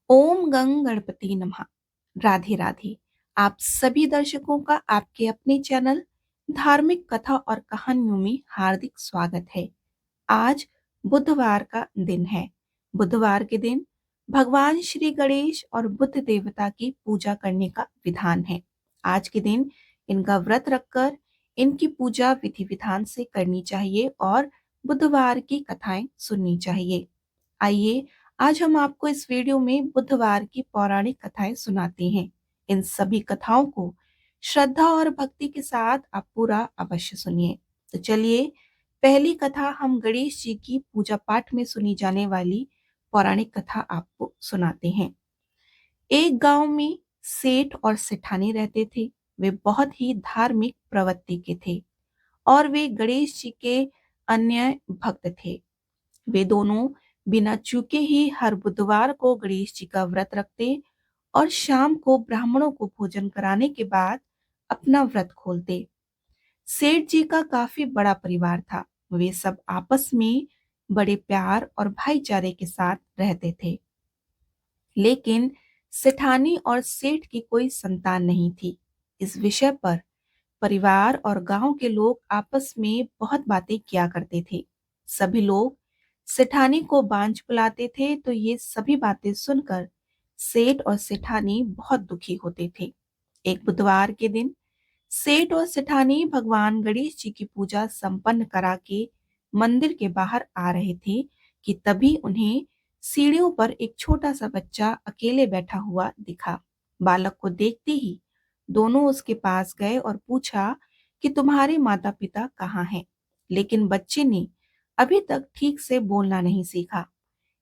ओम गंग गणपति नमः। राधे राधे। आप सभी दर्शकों का आपके अपने चैनल धार्मिक कथा और कहानियों में हार्दिक स्वागत है। आज बुधवार का दिन है। बुधवार के दिन भगवान श्री गणेश और बुद्ध देवता की पूजा करने का विधान है। आज के दिन इनका व्रत रखकर इनकी पूजा विधि विधान से करनी चाहिए और बुधवार की कथाएं सुननी चाहिए। आइए आज हम आपको इस वीडियो में बुधवार की पौराणिक कथाएं सुनाते हैं। इन सभी कथाओं को श्रद्धा और भक्ति के साथ आप पूरा अवश्य सुनिए। तो चलिए पहली कथा हम गणेश जी की पूजा पाठ में सुनी जाने वाली पौराणिक कथा आपको सुनाते हैं। एक गांव में सेठ और सेठानी रहते थे। वे बहुत ही धार्मिक प्रवृत्ति के थे और वे गणेश जी के अन्य भक्त थे। वे दोनों बिना चूके ही हर बुधवार को गणेश जी का व्रत रखते और शाम को ब्राह्मणों को भोजन कराने के बाद अपना व्रत खोलते। सेठ जी का काफी बड़ा परिवार था। वे सब आपस में बड़े प्यार और भाईचारे के साथ रहते थे। लेकिन सेठानी और सेठ की कोई संतान नहीं थी। इस विषय पर परिवार और गांव के लोग आपस में बहुत बातें किया करते थे। सभी लोग सेठानी को बांझ बुलाते थे, तो ये सभी बातें सुनकर सेठ और सेठानी बहुत दुखी होते थे। एक बुधवार के दिन सेठ और सेठानी भगवान गणेश जी की पूजा संपन्न करा के मंदिर के बाहर आ रहे थे कि तभी उन्हें सीढ़ियों पर एक छोटा सा बच्चा अकेले बैठा हुआ दिखा। बालक को देखते ही दोनों उसके पास गए और पूछा कि तुम्हारे माता पिता कहाँ हैं। लेकिन बच्चे ने अभी तक ठीक से बोलना नहीं सीखा,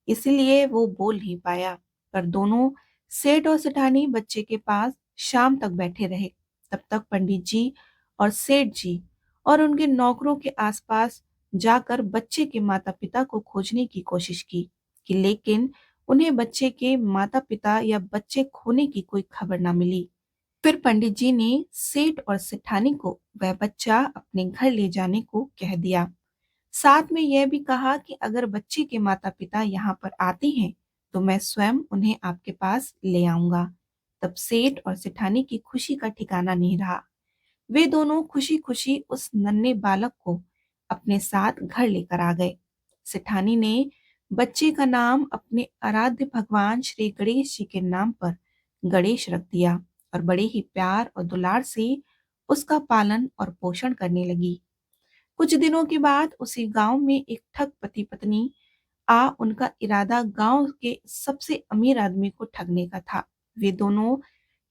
इसलिए वो बोल नहीं पाया। पर दोनों सेठ और सेठानी बच्चे के पास शाम तक बैठे रहे। तब तक पंडित जी और सेठ जी और उनके नौकरों के आसपास जाकर बच्चे के माता पिता को खोजने की कोशिश की कि लेकिन उन्हें बच्चे के माता पिता या बच्चे खोने की कोई खबर ना मिली। फिर पंडित जी ने सेठ और सेठानी को वह बच्चा अपने घर ले जाने को कह दिया। साथ में यह भी कहा कि अगर बच्चे के माता पिता यहाँ पर आते हैं तो मैं स्वयं उन्हें आपके पास ले आऊंगा। तब सेठ और सेठानी की खुशी का ठिकाना नहीं रहा। वे दोनों खुशी खुशी उस नन्हे बालक को अपने साथ घर लेकर आ गए। सेठानी ने बच्चे का नाम अपने आराध्य भगवान श्री गणेश जी के नाम पर गणेश रख दिया और बड़े ही प्यार और दुलार से उसका पालन और पोषण करने लगी। कुछ दिनों के बाद उसी गांव में एक ठग पति पत्नी उनका इरादा गांव के सबसे अमीर आदमी को ठगने का था। वे दोनों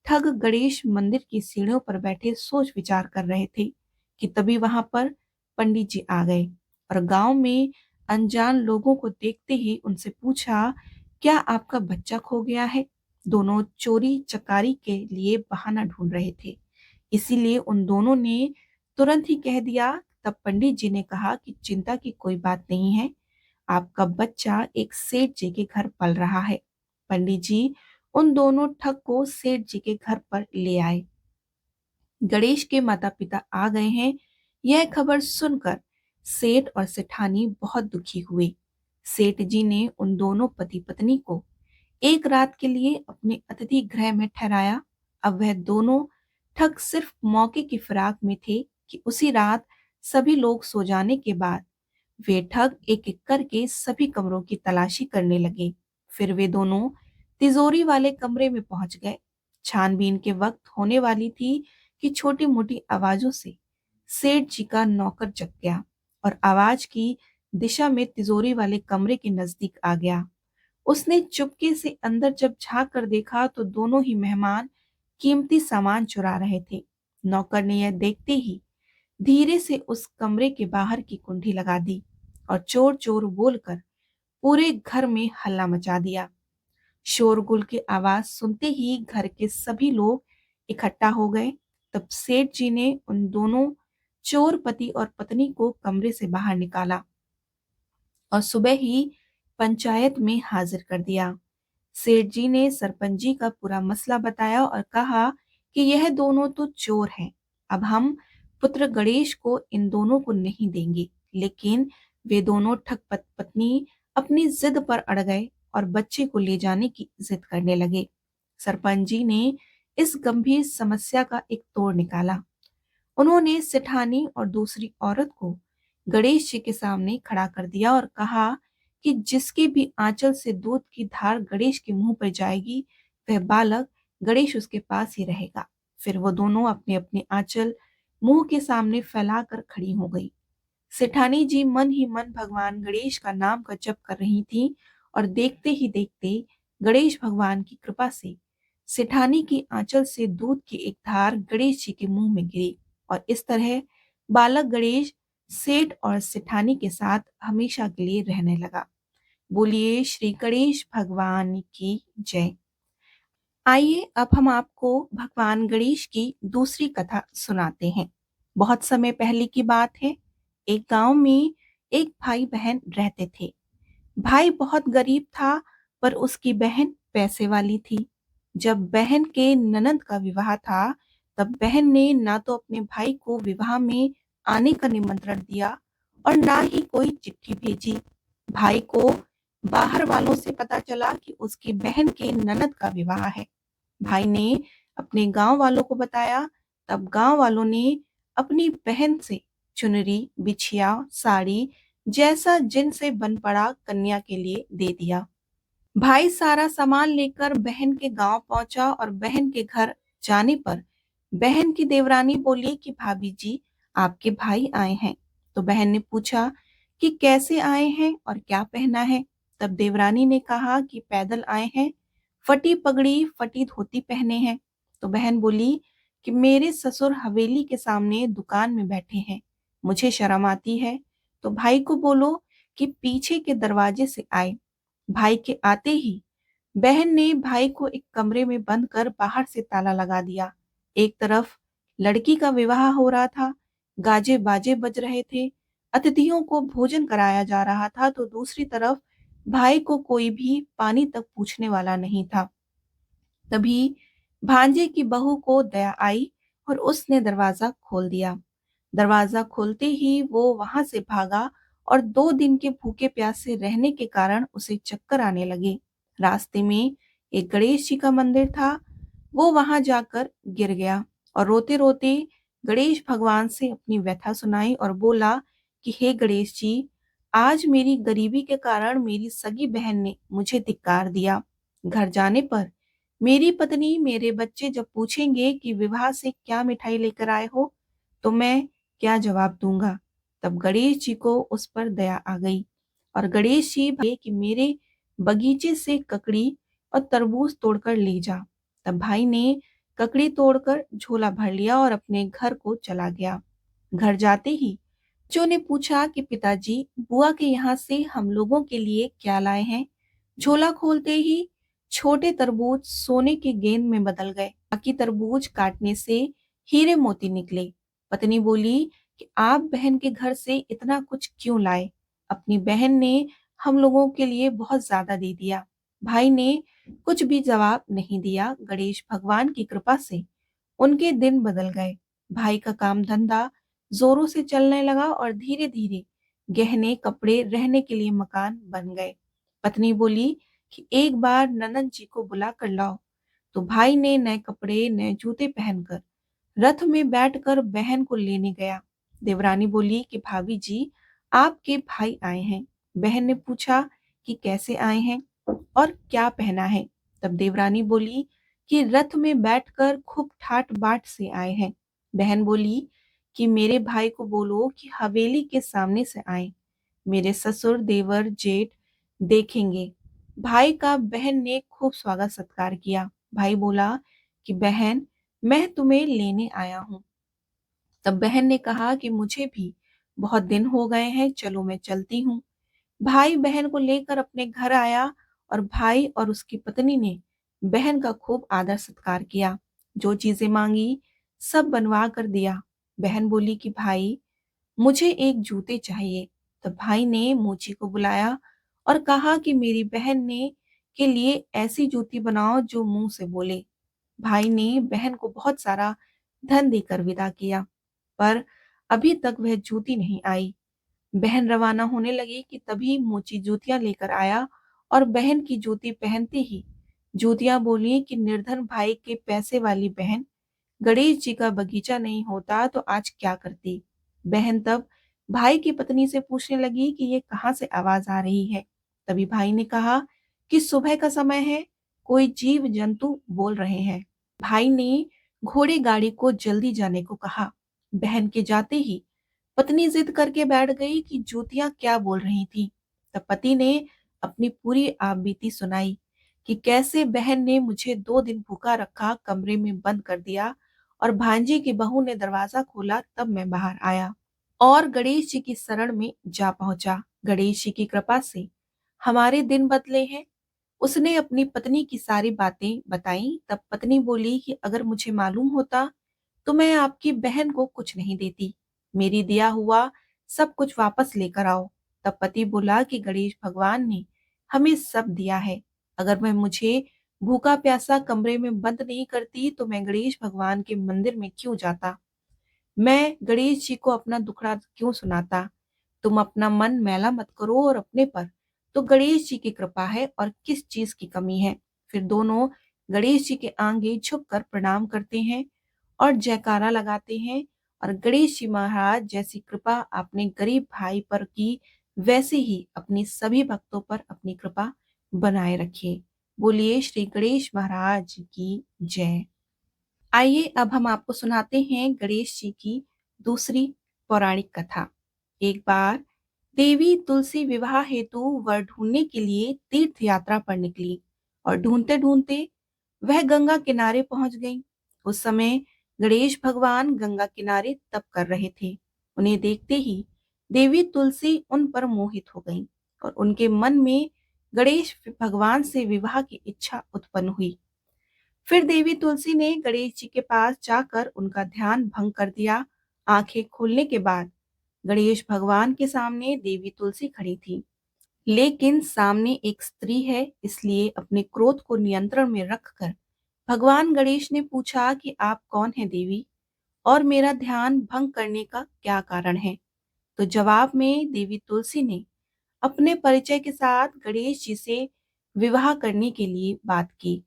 ठग गणेश मंदिर की सीढ़ियों पर बैठे सोच विचार कर रहे थे कि तभी वहां पर पंडित जी आ गए और गांव में अनजान लोगों को देखते ही उनसे पूछा, क्या आपका बच्चा खो गया है? दोनों चोरी चकारी के लिए बहाना ढूंढ रहे थे, इसीलिए उन दोनों ने तुरंत ही कह दिया। तब पंडित जी ने कहा कि चिंता की कोई बात नहीं है, आपका बच्चा एक सेठ जी के घर पल रहा है। पंडित जी उन दोनों ठग को सेठ जी के घर पर ले आए। गणेश के माता पिता आ गए हैं, यह खबर सुनकर सेठ और सेठानी बहुत दुखी हुए। सेठ जी ने उन दोनों पति पत्नी को एक रात के लिए अपने अतिथि गृह में ठहराया। अब वह दोनों ठग सिर्फ मौके की फिराक में थे कि उसी रात सभी लोग सो जाने के बाद वे ठग एक एक करके सभी कमरों की तलाशी करने लगे। फिर वे दोनों तिजोरी वाले कमरे में पहुंच गए। छानबीन के वक्त होने वाली थी कि छोटी मोटी आवाजों से सेठ जी का नौकर जग गया और आवाज की दिशा में तिजोरी वाले कमरे के नजदीक आ गया। उसने चुपके से अंदर जब झांक कर देखा तो दोनों ही मेहमान कीमती सामान चुरा रहे थे। नौकर ने यह देखते ही धीरे से उस कमरे के बाहर की कुंडी लगा दी और चोर चोर बोलकर पूरे घर में हल्ला मचा दिया। शोरगुल की आवाज सुनते ही घर के सभी लोग इकट्ठा हो गए। तब सेठ जी ने उन दोनों चोर पति और पत्नी को कमरे से बाहर निकाला और सुबह ही पंचायत में हाजिर कर दिया। सेठ जी ने सरपंच जी का पूरा मसला बताया और कहा कि यह दोनों तो चोर हैं। अब हम पुत्र गणेश को इन दोनों को नहीं देंगे। लेकिन वे दोनों ठग पत्नी अपनी जिद पर अड़ गए और बच्चे को ले जाने की जिद करने लगे। सरपंच जी ने इस गंभीर समस्या का एक तोड़ निकाला। उन्होंने सेठानी और दूसरी औरत को गणेश जी के सामने खड़ा कर दिया और कहा कि जिसके भी आंचल से दूध की धार गणेश के मुंह पर जाएगी, वह बालक गणेश उसके पास ही रहेगा। फिर वो दोनों अपने अपने आंचल मुंह के सामने फैलाकर खड़ी हो गई। सेठानी जी मन ही मन भगवान गणेश का नाम का जप कर रही थी और देखते ही देखते गणेश भगवान की कृपा से सेठानी की आंचल से दूध की एक धार गणेश जी के मुंह में गिरी और इस तरह बालक गणेश सेठ और सेठानी के साथ हमेशा के लिए रहने लगा। बोलिए श्री गणेश भगवान की जय। आइए अब हम आपको भगवान गणेश की दूसरी कथा सुनाते हैं। बहुत समय पहले की बात है। एक गांव में एक भाई बहन रहते थे। भाई बहुत गरीब था, पर उसकी बहन पैसे वाली थी। जब बहन के ननद का विवाह था, तब बहन ने ना तो अपने भाई को विवाह में आने का निमंत्रण दिया और ना ही कोई चिट्ठी भेजी। भाई को बाहर वालों से पता चला कि उसकी बहन के ननद का विवाह है। भाई ने अपने गांव वालों को बताया। तब गांव वालों ने अपनी बहन से चुनरी, बिछिया, साड़ी जैसा जिनसे बन पड़ा कन्या के लिए दे दिया। भाई सारा सामान लेकर बहन के गांव पहुंचा और बहन के घर जाने पर बहन की देवरानी बोली कि भाभी जी, आपके भाई आए हैं। तो बहन ने पूछा कि कैसे आए हैं और क्या पहना है। तब देवरानी ने कहा कि पैदल आए हैं, फटी पगड़ी फटी धोती पहने हैं। तो बहन बोली कि मेरे ससुर हवेली के सामने दुकान में बैठे हैं, मुझे शर्म आती है। तो भाई को बोलो कि पीछे के दरवाजे से आए। भाई के आते ही बहन ने भाई को एक कमरे में बंद कर बाहर से ताला लगा दिया। एक तरफ लड़की का विवाह हो रहा था, गाजे बाजे बज रहे थे, अतिथियों को भोजन कराया जा रहा था, तो दूसरी तरफ भाई को कोई भी पानी तक पूछने वाला नहीं था। तभी भांजे की बहू को दया आई और उसने दरवाजा खोल दिया। दरवाजा खोलते ही वो वहां से भागा और 2 दिन के भूखे प्यासे रहने के कारण उसे चक्कर आने लगे। रास्ते में एक गणेश जी का मंदिर था। वो वहां जाकर गिर गया और रोते रोते गणेश भगवान से अपनी व्यथा सुनाई और बोला कि हे गणेश जी, आज मेरी गरीबी के कारण मेरी सगी बहन ने मुझे धिक्कार दिया। घर जाने पर मेरी पत्नी, मेरे बच्चे जब पूछेंगे कि विवाह से क्या मिठाई लेकर आए हो, तो मैं क्या जवाब दूंगा। तब गणेश जी को उस पर दया आ गई और गणेश जी बोले कि मेरे बगीचे से ककड़ी और तरबूज तोड़कर ले जा। तब भाई ने ककड़ी तोड़कर झोला भर लिया और अपने घर को चला गया। घर जाते ही बच्चों ने पूछा कि पिताजी, बुआ के यहाँ से हम लोगों के लिए क्या लाए हैं। झोला खोलते ही छोटे तरबूज सोने के गेंद में बदल गए। बाकी तरबूज काटने से हीरे मोती निकले। पत्नी बोली कि आप बहन के घर से इतना कुछ क्यों लाए? अपनी बहन ने हम लोगों के लिए बहुत ज्यादा दे दिया। भाई ने कुछ भी जवाब नहीं दिया। गणेश भगवान की कृपा से उनके दिन बदल गए। भाई का काम धंधा जोरों से चलने लगा और धीरे धीरे गहने, कपड़े, रहने के लिए मकान बन गए। पत्नी बोली कि एक बार ननद जी को बुला कर लाओ। तो भाई ने नए कपड़े, नए जूते पहनकर रथ में बैठकर बहन को लेने गया। देवरानी बोली कि भाभी जी, आपके भाई आए हैं। बहन ने पूछा कि कैसे आए हैं और क्या पहना है। तब देवरानी बोली कि रथ में बैठकर खूब ठाट बाट से आए हैं। बहन बोली कि मेरे भाई को बोलो कि हवेली के सामने से आए, मेरे ससुर, देवर, जेठ देखेंगे। भाई का बहन ने खूब स्वागत सत्कार किया। भाई बोला कि बहन, मैं तुम्हें लेने आया हूँ। तब बहन ने कहा कि मुझे भी बहुत दिन हो गए हैं, चलो मैं चलती हूँ। भाई बहन को लेकर अपने घर आया और भाई और उसकी पत्नी ने बहन का खूब आदर सत्कार किया। जो चीजें मांगी सब बनवा कर दिया। बहन बोली कि भाई, मुझे एक जूते चाहिए। तब भाई ने मोची को बुलाया और कहा कि मेरी बहन ने के लिए ऐसी जूती बनाओ जो मुंह से बोले। भाई ने बहन को बहुत सारा धन देकर विदा किया, पर अभी तक वह जूती नहीं आई। बहन रवाना होने लगी कि तभी मोची जूतियां लेकर आया और बहन की जूती पहनते ही ज्योतियां बोली कि निर्धन भाई के पैसे वाली बहन, गणेश जी का बगीचा नहीं होता तो आज क्या करती। बहन तब भाई की पत्नी से पूछने लगी कि ये कहाँ से आवाज आ रही है। तभी भाई ने कहा कि सुबह का समय है, कोई जीव जंतु बोल रहे हैं। भाई ने घोड़े गाड़ी को जल्दी जाने को कहा। बहन के जाते ही पत्नी जिद करके बैठ गई कि ज्योतियां क्या बोल रही थी। तब पति ने अपनी पूरी आपबीती सुनाई कि कैसे बहन ने मुझे 2 दिन भूखा रखा, कमरे में बंद कर दिया और भांजी की बहू ने दरवाजा खोला, तब मैं बाहर आया और गणेश जी की शरण में जा पहुंचा। गणेश जी की कृपा से हमारे दिन बदले हैं। उसने अपनी पत्नी की सारी बातें बताई। तब पत्नी बोली कि अगर मुझे मालूम होता तो मैं आपकी बहन को कुछ नहीं देती। मेरी दिया हुआ सब कुछ वापस लेकर आओ। तब पति बोला कि गणेश भगवान ने हमें सब दिया है। अगर मैं मुझे भूखा प्यासा कमरे में बंद नहीं करती तो मैं गणेश भगवान के मंदिर में क्यों जाता। मैं गणेश जी को अपना दुखड़ा क्यों सुनाता। तुम अपना मन मैला मत करो और अपने पर तो गणेश जी की कृपा है और किस चीज की कमी है। फिर दोनों गणेश जी के आगे झुककर प्रणाम करते हैं और जयकारा लगाते हैं। और गणेश जी महाराज जैसी कृपा आपने गरीब भाई पर की, वैसे ही अपनी सभी भक्तों पर अपनी कृपा बनाए रखिए। बोलिए श्री गणेश महाराज की जय। आइए अब हम आपको सुनाते हैं गणेश जी की दूसरी पौराणिक कथा। एक बार देवी तुलसी विवाह हेतु वर ढूंढने के लिए तीर्थ यात्रा पर निकली और ढूंढते ढूंढते वह गंगा किनारे पहुंच गई। उस समय गणेश भगवान गंगा किनारे तप कर रहे थे। उन्हें देखते ही देवी तुलसी उन पर मोहित हो गई और उनके मन में गणेश भगवान से विवाह की इच्छा उत्पन्न हुई। फिर देवी तुलसी ने गणेश जी के पास जाकर उनका ध्यान भंग कर दिया। आंखें खोलने के बाद गणेश भगवान के सामने देवी तुलसी खड़ी थी। लेकिन सामने एक स्त्री है, इसलिए अपने क्रोध को नियंत्रण में रखकर भगवान गणेश ने पूछा कि आप कौन है देवी, और मेरा ध्यान भंग करने का क्या कारण है। तो जवाब में देवी तुलसी ने अपने परिचय के साथ गणेश जी से विवाह करने के लिए बात की।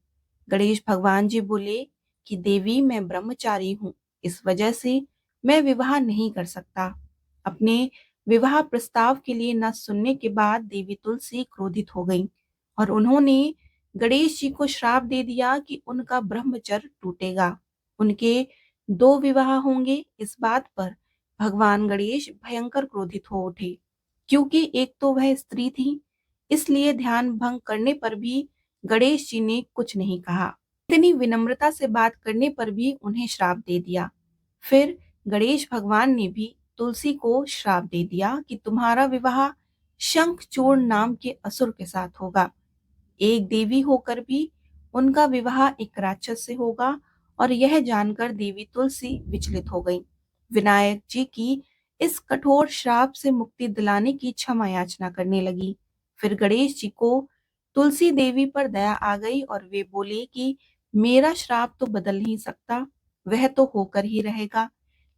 गणेश भगवान जी बोले कि देवी मैं ब्रह्मचारी हूँ, इस वजह से मैं विवाह नहीं कर सकता। अपने विवाह प्रस्ताव के लिए न सुनने के बाद देवी तुलसी क्रोधित हो गई और उन्होंने गणेश जी को श्राप दे दिया कि उनका ब्रह्मचर्य टूटेगा, उनके 2 विवाह होंगे। इस बात पर भगवान गणेश भयंकर क्रोधित हो उठे, क्योंकि एक तो वह स्त्री थी, इसलिए ध्यान भंग करने पर भी गणेश जी ने कुछ नहीं कहा। इतनी विनम्रता से बात करने पर भी उन्हें श्राप दे दिया। फिर गणेश भगवान ने भी तुलसी को श्राप दे दिया कि तुम्हारा विवाह शंखचूर्ण नाम के असुर के साथ होगा। एक देवी होकर भी उनका विवाह एक राक्षस से होगा। और यह जानकर देवी तुलसी विचलित हो गई। विनायक जी की इस कठोर श्राप से मुक्ति दिलाने की क्षमा याचना करने लगी। फिर गणेश जी को तुलसी देवी पर दया आ गई और वे बोले कि मेरा श्राप तो बदल नहीं सकता, वह तो होकर ही रहेगा,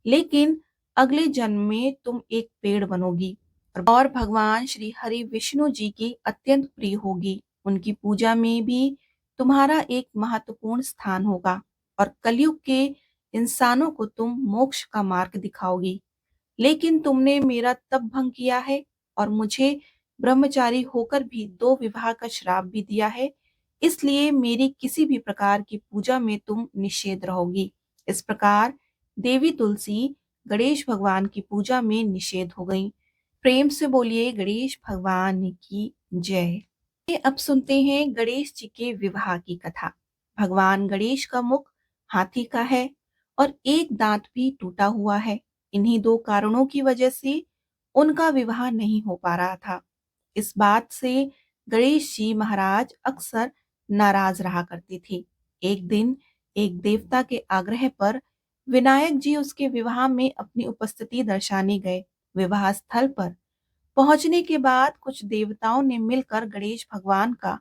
लेकिन अगले जन्म में तुम एक पेड़ बनोगी और भगवान श्री हरि विष्णु जी की अत्यंत प्रिय होगी। उनकी पूजा में भी तुम्हारा एक महत्वपूर्ण स्थान होगा और कलयुग के इंसानों को तुम मोक्ष का मार्ग दिखाओगी। लेकिन तुमने मेरा तप भंग किया है और मुझे ब्रह्मचारी होकर भी 2 विवाह का श्राप भी दिया है, इसलिए मेरी किसी भी प्रकार की पूजा में तुम निषेध रहोगी। इस प्रकार देवी तुलसी गणेश भगवान की पूजा में निषेध हो गई। प्रेम से बोलिए गणेश भगवान की जय। अब सुनते हैं गणेश जी के विवाह की कथा। भगवान गणेश का मुख हाथी का है और एक दांत भी टूटा हुआ है। इन्हीं 2 कारणों की वजह से उनका विवाह नहीं हो पा रहा था। इस बात से गणेश जी महाराज अक्सर नाराज रहा करते थे। एक दिन एक देवता के आग्रह पर विनायक जी उसके विवाह में अपनी उपस्थिति दर्शाने गए। विवाह स्थल पर पहुंचने के बाद कुछ देवताओं ने मिलकर गणेश भगवान का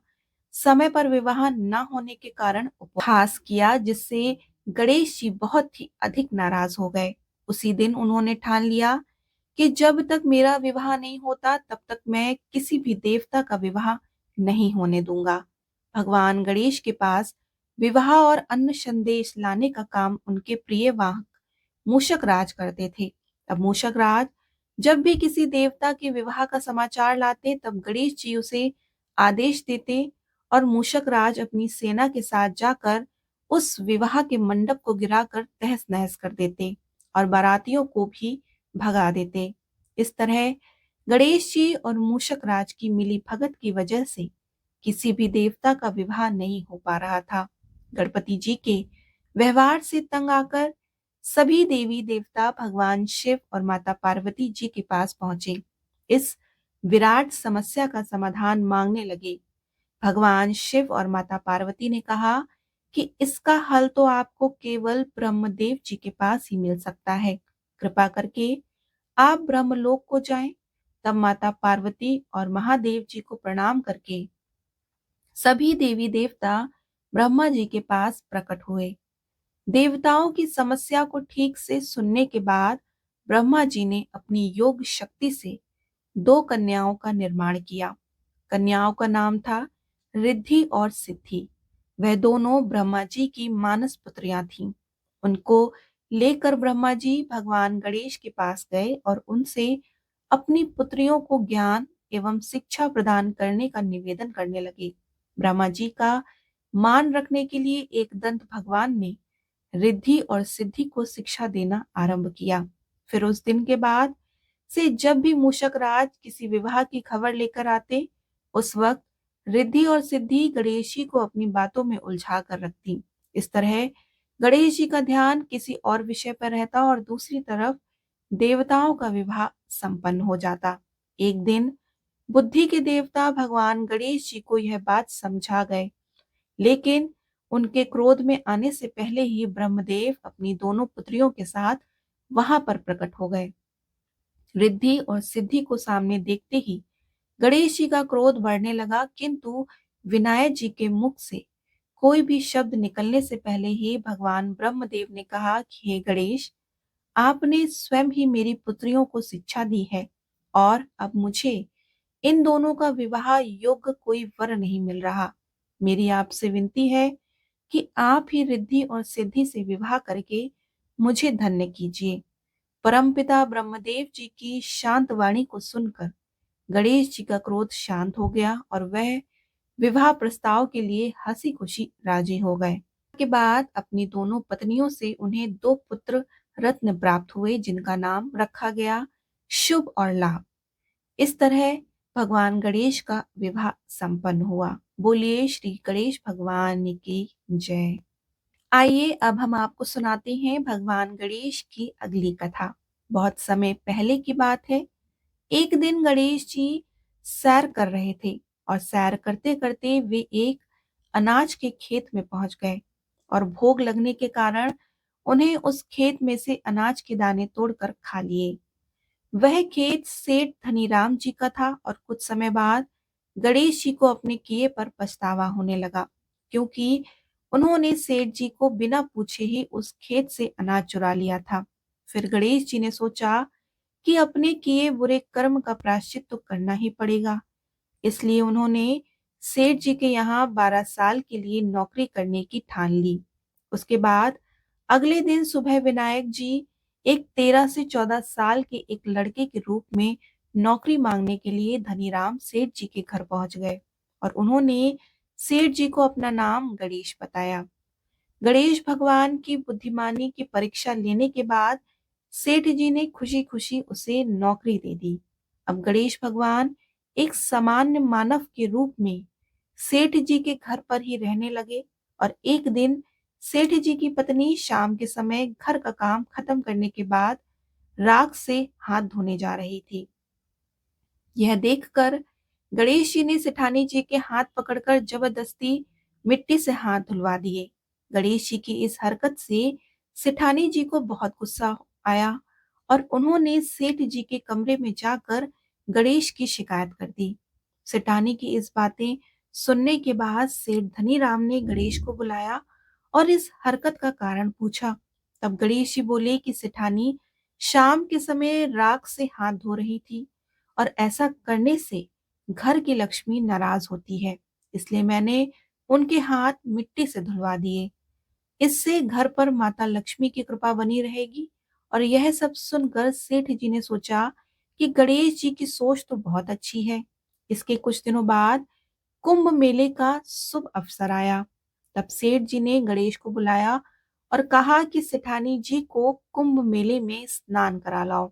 समय पर विवाह न होने के कारण उपहास किया, जिससे गणेश जी बहुत ही अधिक नाराज हो गए। उसी दिन उन्होंने ठान लिया कि जब तक मेरा विवाह नहीं होता तब तक मैं किसी भी देवता का विवाह नहीं होने दूंगा। भगवान गणेश के पास विवाह और अन्न संदेश लाने का काम उनके प्रिय वाहक मूषक राज करते थे। अब मूषक राज जब भी किसी देवता के विवाह का समाचार लाते, तब गणेश जी उसे आदेश देते और मूषक राज अपनी सेना के साथ जाकर उस विवाह के मंडप को गिराकर तहस नहस कर देते और बारातियों को भी भगा देते। इस तरह गणेश जी और मूषक राज की मिली भगत की वजह से किसी भी देवता का विवाह नहीं हो पा रहा था। गणपति जी के व्यवहार से तंग आकर सभी देवी देवता भगवान शिव और माता पार्वती जी के पास पहुंचे। इस विराट समस्या का समाधान मांगने लगे। भगवान शिव और माता पार्वती ने कहा कि इसका हल तो आपको केवल ब्रह्मदेव जी के पास ही मिल सकता है। कृपा करके आप ब्रह्मलोक को जाएं। तब माता पार्वती और महादेव जी को प्रणाम करके सभी देवी देवता ब्रह्मा जी के पास प्रकट हुए। देवताओं की समस्या को ठीक से सुनने के बाद ब्रह्मा जी ने अपनी योग शक्ति से दो कन्याओं का निर्माण किया। कन्याओं का नाम था रिद्धि और सिद्धि। वह दोनों ब्रह्मा जी की मानस पुत्रियां थीं। उनको लेकर ब्रह्मा जी भगवान गणेश के पास गए और उनसे अपनी पुत्रियों को ज्ञान एवं शिक्षा प्रदान करने का निवेदन करने लगे। ब्रह्मा जी का मान रखने के लिए एक दंत भगवान ने रिद्धि और सिद्धि को शिक्षा देना आरंभ किया। फिर उस दिन के बाद से जब भी मूषक राज किसी विवाह की खबर लेकर आते, उस वक्त रिद्धि और सिद्धि गणेश जी को अपनी बातों में उलझा कर रखती। इस तरह गणेश जी का ध्यान किसी और विषय पर रहता और दूसरी तरफ देवताओं का विवाह संपन्न हो जाता। एक दिन बुद्धि के देवता भगवान गणेश जी को यह बात समझा गए, लेकिन उनके क्रोध में आने से पहले ही ब्रह्मदेव अपनी दोनों पुत्रियों के साथ वहां पर प्रकट हो गए। रिद्धि और सिद्धि को सामने देखते ही गणेश जी का क्रोध बढ़ने लगा, किंतु विनायक जी के मुख से कोई भी शब्द निकलने से पहले ही भगवान ब्रह्मदेव ने कहा कि हे गणेश, आपने स्वयं ही मेरी पुत्रियों को शिक्षा दी है और अब मुझे इन दोनों का विवाह योग्य कोई वर नहीं मिल रहा। मेरी आपसे विनती है कि आप ही रिद्धि और सिद्धि से विवाह करके मुझे धन्य कीजिए। परमपिता ब्रह्मदेव जी की शांत वाणी को सुनकर गणेश जी का क्रोध शांत हो गया और वह विवाह प्रस्ताव के लिए हंसी खुशी राजी हो गए। के बाद अपनी दोनों पत्नियों से उन्हें दो पुत्र रत्न प्राप्त हुए, जिनका नाम रखा गया शुभ और लाभ। इस तरह भगवान गणेश का विवाह संपन्न हुआ। बोलिए श्री गणेश भगवान की जय। आइए अब हम आपको सुनाते हैं भगवान गणेश की अगली कथा। बहुत समय पहले की बात है। एक दिन गणेश जी सैर कर रहे थे और सैर करते करते वे एक अनाज के खेत में पहुंच गए और भोग लगने के कारण उन्हें उस खेत में से अनाज के दाने तोड़कर खा लिए। वह खेत सेठ धनीराम जी का था और कुछ समय बाद गणेश जी को अपने किए पर पछतावा होने लगा, क्योंकि उन्होंने सेठ जी को बिना पूछे ही उस खेत से अनाज चुरा लिया था। फिर गणेश जी ने सोचा कि अपने किए बुरे कर्म का प्रायश्चित तो करना ही पड़ेगा। इसलिए उन्होंने सेठ जी के यहाँ 12 साल के लिए नौकरी करने की ठान ली। उसके बाद अगले दिन सुबह विनायक जी एक 13 से 14 साल के एक लड़के के रूप में नौकरी मांगने के लिए धनीराम सेठ जी के घर पहुंच गए और उन्होंने सेठ जी को अपना नाम गणेश बताया। गणेश भगवान की बुद्धिमानी की परीक्षा लेने के बाद सेठ जी ने खुशी खुशी उसे नौकरी दे दी। अब गणेश भगवान एक सामान्य मानव के रूप में सेठ जी के घर पर ही रहने लगे और एक दिन सेठ जी की पत्नी शाम के समय घर का काम खत्म करने के बाद राख से हाथ धोने जा रही थी। यह देखकर गणेश जी ने सेठानी जी के हाथ पकड़कर जबरदस्ती मिट्टी से हाथ धुलवा दिए। गणेश जी की इस हरकत से सेठानी जी को बहुत गुस्सा आया और उन्होंने सेठ जी के कमरे में जाकर गणेश की शिकायत कर दी। सेठानी की इस बातें सुनने के बाद सेठ धनीराम ने गणेश को बुलाया और इस हरकत का कारण पूछा। तब गणेश जी बोले कि सेठानी शाम के समय राख से हाथ धो रही थी और ऐसा करने से घर की लक्ष्मी नाराज होती है, इसलिए मैंने उनके हाथ मिट्टी से धुलवा दिए। इससे घर पर माता लक्ष्मी की कृपा बनी रहेगी। और यह सब सुनकर सेठ जी ने सोचा कि गणेश जी की सोच तो बहुत अच्छी है। इसके कुछ दिनों बाद कुंभ मेले का शुभ अवसर आया। तब सेठ जी ने गणेश को बुलाया और कहा कि सेठानी जी को कुंभ मेले में स्नान करा लाओ।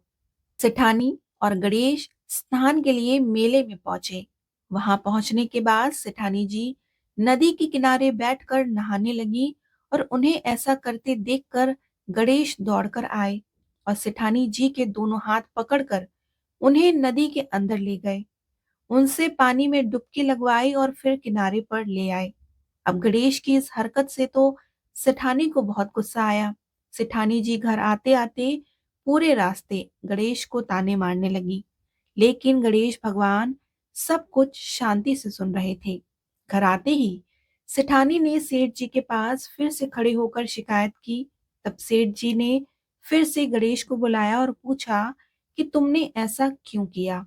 सेठानी और गणेश स्नान के लिए मेले में पहुंचे। वहां पहुंचने के बाद सेठानी जी नदी के किनारे बैठकर नहाने लगी और उन्हें ऐसा करते देखकर गणेश दौड़कर आए और सेठानी जी के दोनों हाथ पकड़कर उन्हें नदी के अंदर ले गए। उनसे पानी में डुबकी लगवाई और फिर किनारे पर ले आए। अब गणेश की इस हरकत से तो सेठानी को बहुत गुस्सा आया। सेठानी जी घर आते आते पूरे रास्ते गणेश को ताने मारने लगी, लेकिन गणेश भगवान सब कुछ शांति से सुन रहे थे। घर आते ही सेठानी ने सेठ जी के पास फिर से खड़े होकर शिकायत की। तब सेठ जी ने फिर से गणेश को बुलाया और पूछा कि तुमने ऐसा क्यों किया।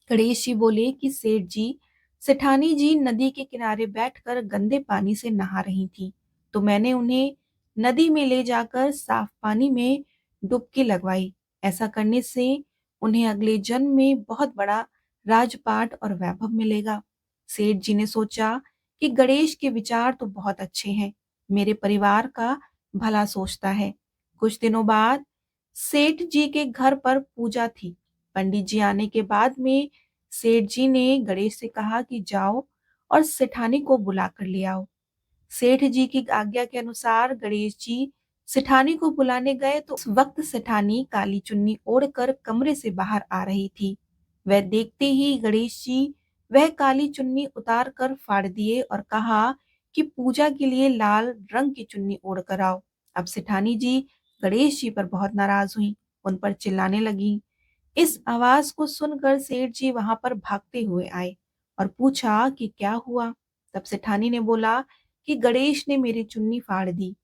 गणेश जी बोले कि सेठ जी, सेठानी जी नदी के किनारे बैठकर गंदे पानी से नहा रही थी, तो मैंने उन्हें नदी में ले जाकर साफ पानी में डुबकी लगवाई। ऐसा करने से उन्हें अगले जन्म में बहुत बड़ा राजपाट और वैभव मिलेगा। सेठ जी ने सोचा कि गणेश के विचार तो बहुत अच्छे हैं, मेरे परिवार का भला सोचता है। कुछ दिनों बाद सेठ जी के घर पर पूजा थी। पंडित जी आने के बाद में सेठ जी ने गणेश से कहा कि जाओ और सेठानी को बुला कर ले आओ। सेठ जी की आज्ञा के अनुसार गणेश जी सेठानी को बुलाने गए तो उस वक्त सेठानी काली चुन्नी ओढ़कर कमरे से बाहर आ रही थी। वह देखते ही गणेश जी वह काली चुन्नी उतार कर फाड़ दिए और कहा कि पूजा के लिए लाल रंग की चुन्नी ओढ़ कर आओ। अब सेठानी जी गणेश जी पर बहुत नाराज हुई, उन पर चिल्लाने लगी। इस आवाज को सुनकर सेठ जी वहां पर भागते हुए आए और पूछा कि क्या हुआ। तब सेठानी ने बोला कि गणेश ने मेरी चुन्नी फाड़ दी।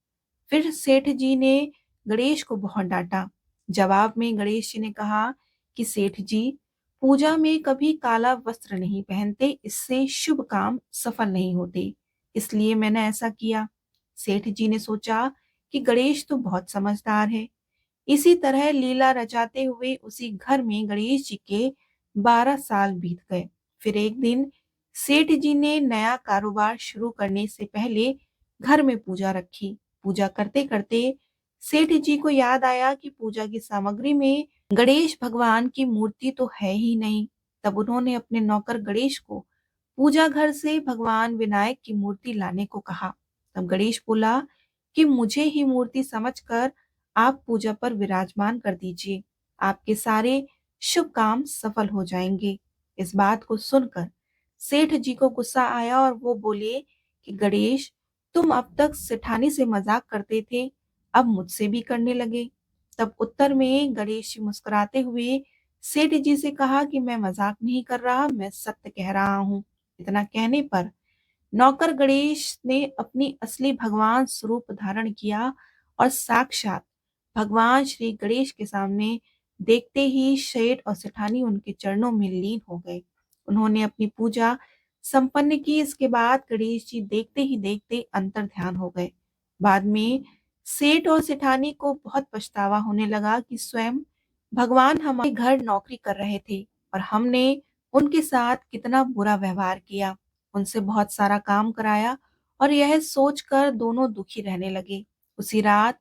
फिर सेठ जी ने गणेश को बहुत डांटा। जवाब में गणेश जी ने कहा कि सेठ जी, पूजा में कभी काला वस्त्र नहीं पहनते, इससे शुभ काम सफल नहीं होते, इसलिए मैंने ऐसा किया। सेठ जी ने सोचा कि गणेश तो बहुत समझदार है। इसी तरह लीला रचाते हुए उसी घर में गणेश जी के 12 साल बीत गए। फिर एक दिन सेठ जी ने नया कारोबार शुरू करने से पहले घर में पूजा रखी। पूजा करते करते सेठ जी को याद आया कि पूजा की सामग्री में गणेश भगवान की मूर्ति तो है ही नहीं। तब उन्होंने अपने नौकर गणेश को पूजा घर से भगवान विनायक की मूर्ति लाने को कहा। तब गणेश बोला कि मुझे ही मूर्ति समझकर आप पूजा पर विराजमान कर दीजिए, आपके सारे शुभ काम सफल हो जाएंगे। इस बात को सुनकर सेठ जी को गुस्सा आया और वो बोले कि गणेश, तुम अब तक सेठानी से मजाक करते थे, अब मुझसे भी करने लगे। तब उत्तर में गणेश जी मुस्कुराते हुए सेठ जी से कहा कि मैं मजाक नहीं कर रहा, मैं सत्य कह रहा हूँ। इतना कहने पर नौकर गणेश ने अपनी असली भगवान स्वरूप धारण किया और साक्षात भगवान श्री गणेश के सामने देखते ही सेठ और सेठानी उनके चरणों में लीन हो गए। उन्होंने अपनी पूजा संपन्न की। इसके बाद गणेश जी देखते ही देखते अंतर ध्यान हो गए। बाद में सेठ और सेठानी को बहुत पछतावा होने लगा कि स्वयं भगवान हमारे घर नौकरी कर रहे थे और हमने उनके साथ कितना बुरा व्यवहार किया, उनसे बहुत सारा काम कराया, और यह सोचकर दोनों दुखी रहने लगे। उसी रात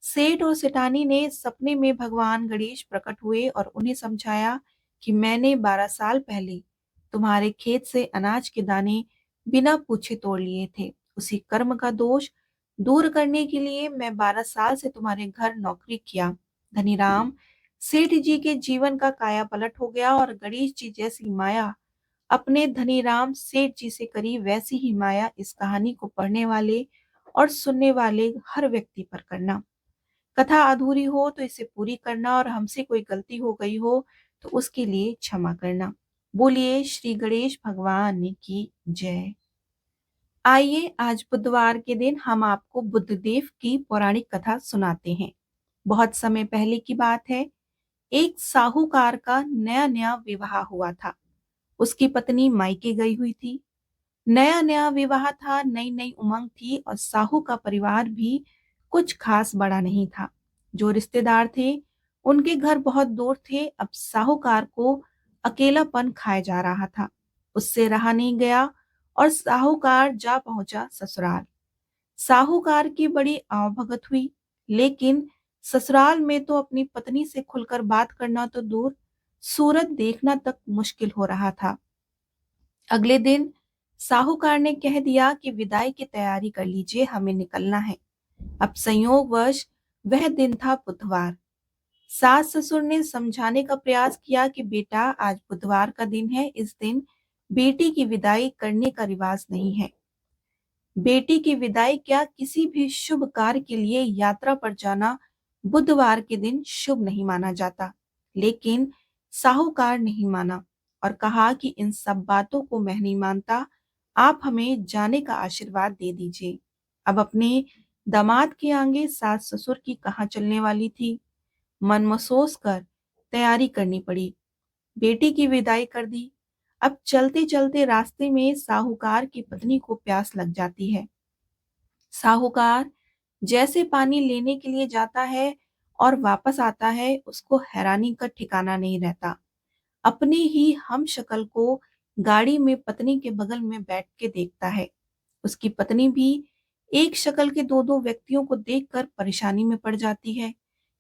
सेठ और सेठानी ने सपने में भगवान गणेश प्रकट हुए और उन्हें समझाया कि मैंने 12 साल पहले तुम्हारे खेत से अनाज के दाने बिना पूछे तोड़ लिए थे। उसी कर्म का दोष दूर करने के लिए मैं 12 साल से तुम्हारे घर नौकरी किया। धनीराम सेठ जी के जीवन का काया पलट हो गया और गणेश जी जैसी माया अपने धनीराम सेठ जी से करी, वैसी ही माया इस कहानी को पढ़ने वाले और सुनने वाले हर व्यक्ति पर करना। कथा अधूरी हो तो इसे पूरी करना और हमसे कोई गलती हो गई हो तो उसके लिए क्षमा करना। बोलिए श्री गणेश भगवान की जय। आइए आज बुधवार के दिन हम आपको बुद्धदेव की पौराणिक कथा सुनाते हैं। बहुत समय पहले की बात है। एक साहूकार का नया नया विवाह हुआ था। उसकी पत्नी मायके गई हुई थी। नया नया विवाह था, नई नई उमंग थी और साहू का परिवार भी कुछ खास बड़ा नहीं था। जो रिश्तेदार थे उनके घर बहुत दूर थे। अब साहूकार को अकेलापन खाया जा रहा था। उससे रहा नहीं गया और साहूकार जा पहुंचा ससुराल। साहूकार की बड़ी आवभगत हुई, लेकिन ससुराल में तो अपनी पत्नी से खुलकर बात करना तो दूर, सूरत देखना तक मुश्किल हो रहा था। अगले दिन साहूकार ने कह दिया कि विदाई की तैयारी कर लीजिए, हमें निकलना है। अब संयोगवश वह दिन था बुधवार। सास ससुर ने समझाने का प्रयास किया कि बेटा, आज बुधवार का दिन है, इस दिन बेटी की विदाई करने का रिवाज नहीं है। बेटी की विदाई क्या, किसी भी शुभ कार्य के लिए यात्रा पर जाना बुधवार के दिन शुभ नहीं माना जाता। लेकिन साहूकार नहीं माना और कहा कि इन सब बातों को मैं नहीं मानता, आप हमें जाने का आशीर्वाद दे दीजिए। अब अपने दामाद के आगे सास ससुर की कहाँ चलने वाली थी। मन महसूस कर तैयारी करनी पड़ी। बेटी की विदाई कर दी। अब चलते चलते रास्ते में साहूकार की पत्नी को प्यास लग जाती है। साहूकार जैसे पानी लेने के लिए जाता है और वापस आता है, उसको हैरानी का ठिकाना नहीं रहता। अपने ही हम शक्ल को गाड़ी में पत्नी के बगल में बैठ के देखता है। उसकी पत्नी भी एक शक्ल के दो दो व्यक्तियों को देखकर परेशानी में पड़ जाती है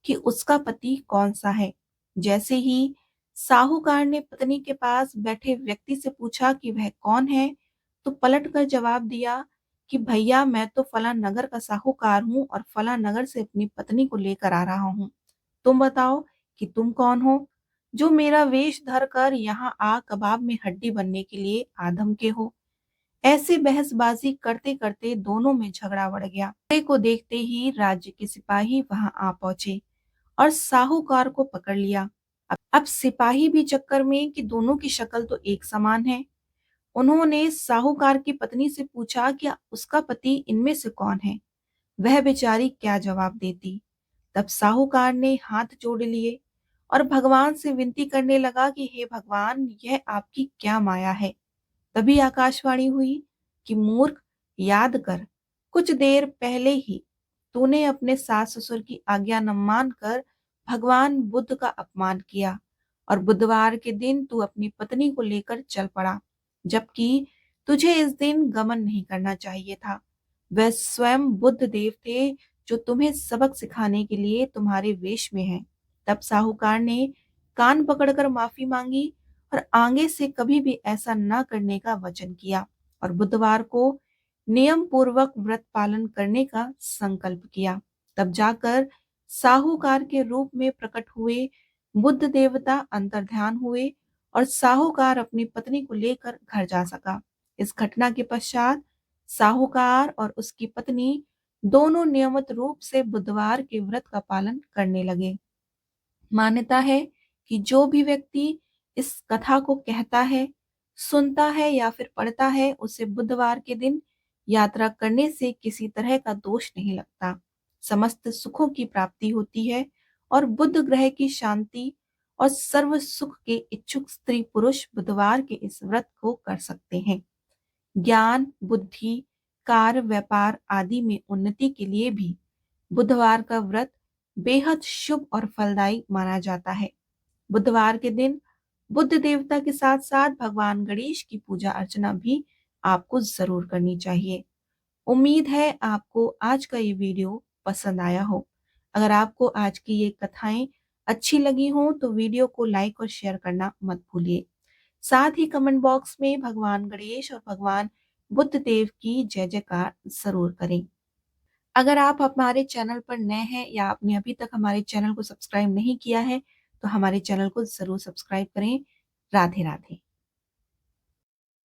कि उसका पति कौन सा है। जैसे ही साहूकार ने पत्नी के पास बैठे व्यक्ति से पूछा कि वह कौन है, तो पलट कर जवाब दिया कि भैया, मैं तो फला नगर का साहूकार हूँ और फला नगर से अपनी पत्नी को लेकर आ रहा हूँ। तुम बताओ कि तुम कौन हो, जो मेरा वेश धर कर यहाँ आ कबाब में हड्डी बनने के लिए आदम के हो। ऐसे बहसबाजी करते करते दोनों में झगड़ा बढ़ गया। घोड़े को देखते ही राज्य के सिपाही वहां आ पहुंचे और साहूकार को पकड़ लिया। अब सिपाही भी चक्कर में कि दोनों की शक्ल तो एक समान है। उन्होंने साहूकार की पत्नी से पूछा कि उसका पति इनमें से कौन है। वह बेचारी क्या जवाब देती। तब साहूकार ने हाथ जोड़ लिए और भगवान से विनती करने लगा कि हे भगवान, यह आपकी क्या माया है। तभी आकाशवाणी हुई कि मूर्ख, याद कर, कुछ देर पहले ही तूने अपने सास ससुर की आज्ञा न मानकर भगवान बुद्ध का अपमान किया और बुधवार के दिन तू अपनी पत्नी को लेकर चल पड़ा, जबकि तुझे इस दिन गमन नहीं करना चाहिए था। वह स्वयं बुद्ध देव थे जो तुम्हें सबक सिखाने के लिए तुम्हारे वेश में हैं। तब साहूकार ने कान पकड़कर माफी मांगी और आगे से कभी भी ऐसा न करने का वचन किया और बुधवार को नियम पूर्वक व्रत पालन करने का संकल्प किया। तब जाकर साहूकार के रूप में प्रकट हुए बुद्ध देवता अंतर्ध्यान हुए और साहूकार अपनी पत्नी को लेकर घर जा सका। इस घटना के पश्चात साहूकार और उसकी पत्नी दोनों नियमित रूप से बुधवार के व्रत का पालन करने लगे। मान्यता है कि जो भी व्यक्ति इस कथा को कहता है, सुनता है या फिर पढ़ता है, उसे बुधवार के दिन यात्रा करने से किसी तरह का दोष नहीं लगता, समस्त सुखों की प्राप्ति होती है और बुध ग्रह की शांति और सर्व सुख के इच्छुक स्त्री पुरुष बुधवार के इस व्रत को कर सकते हैं। ज्ञान, बुद्धि, कार्य, व्यापार आदि में उन्नति के लिए भी बुधवार का व्रत बेहद शुभ और फलदायी माना जाता है। बुधवार के दिन बुद्ध देवता के साथ साथ भगवान गणेश की पूजा अर्चना भी आपको जरूर करनी चाहिए। उम्मीद है आपको आज का ये वीडियो पसंद आया हो। अगर आपको आज की ये कथाएं अच्छी लगी हो तो वीडियो को लाइक और शेयर करना मत भूलिए। साथ ही कमेंट बॉक्स में भगवान गणेश और भगवान बुद्ध देव की जय जयकार जरूर करें। अगर आप हमारे चैनल पर नए हैं या आपने अभी तक हमारे चैनल को सब्सक्राइब नहीं किया है, तो हमारे चैनल को जरूर सब्सक्राइब करें। राधे राधे।